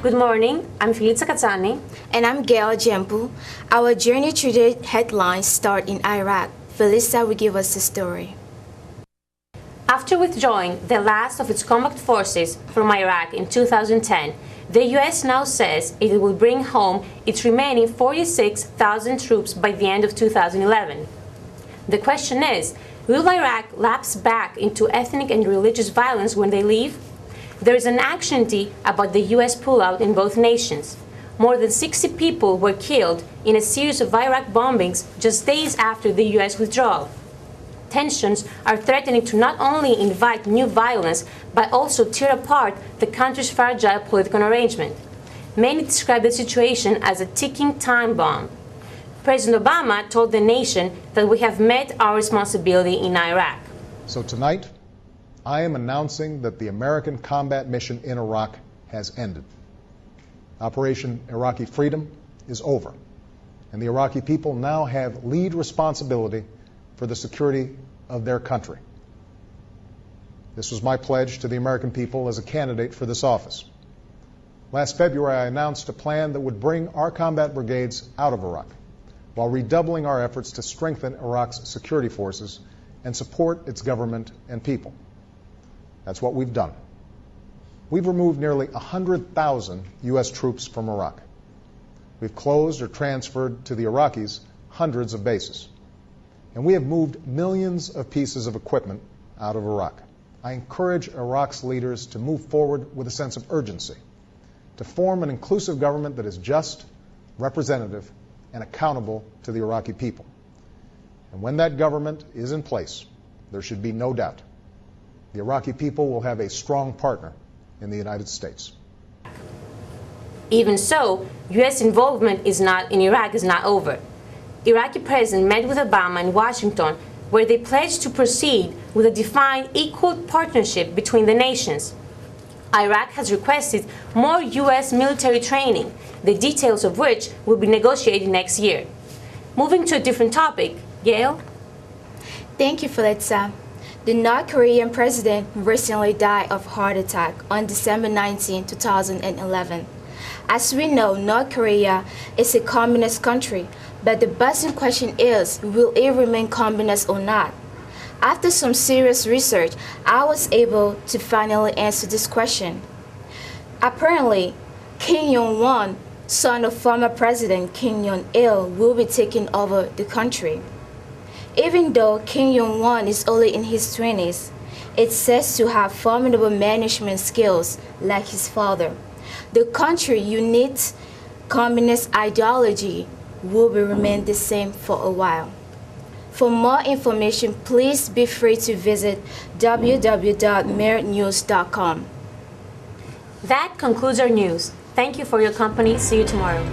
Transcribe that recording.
Good morning, I'm Felicia Katsani. And I'm Gail Jempu. Our journey through the headlines start in Iraq. Felicia will give us the story. After withdrawing the last of its combat forces from Iraq in 2010, the U.S. now says it will bring home its remaining 46,000 troops by the end of 2011. The question is, will Iraq lapse back into ethnic and religious violence when they leave? There is an anxiety about the U.S. pullout in both nations. More than 60 people were killed in a series of Iraq bombings just days after the U.S. withdrawal. Tensions are threatening to not only invite new violence, but also tear apart the country's fragile political arrangement. Many describe the situation as a ticking time bomb. President Obama told the nation that we have met our responsibility in Iraq. So tonight, I am announcing that the American combat mission in Iraq has ended. Operation Iraqi Freedom is over, and the Iraqi people now have lead responsibility for the security of their country. This was my pledge to the American people as a candidate for this office. Last February, I announced a plan that would bring our combat brigades out of Iraq, while redoubling our efforts to strengthen Iraq's security forces and support its government and people. That's what we've done. We've removed nearly 100,000 U.S. troops from Iraq. We've closed or transferred to the Iraqis hundreds of bases. And we have moved millions of pieces of equipment out of Iraq. I encourage Iraq's leaders to move forward with a sense of urgency, to form an inclusive government that is just, representative, and accountable to the Iraqi people. And when that government is in place, there should be no doubt the Iraqi people will have a strong partner in the United States. Even so, U.S. involvement in Iraq is not over. Iraqi president met with Obama in Washington, where they pledged to proceed with a defined equal partnership between the nations. Iraq has requested more U.S. military training, the details of which will be negotiated next year. Moving to a different topic, Gail? Thank you, Felicia. The North Korean president recently died of heart attack on December 19, 2011. As we know, North Korea is a communist country, but the burning question is, will it remain communist or not? After some serious research, I was able to finally answer this question. Apparently, Kim Jong-un, son of former President Kim Jong-il, will be taking over the country. Even though Kim Jong-un is only in his 20s, it's said to have formidable management skills like his father. The country's unique communist ideology will remain the same for a while. For more information, please be free to visit www.meritnews.com. That concludes our news. Thank you for your company. See you tomorrow.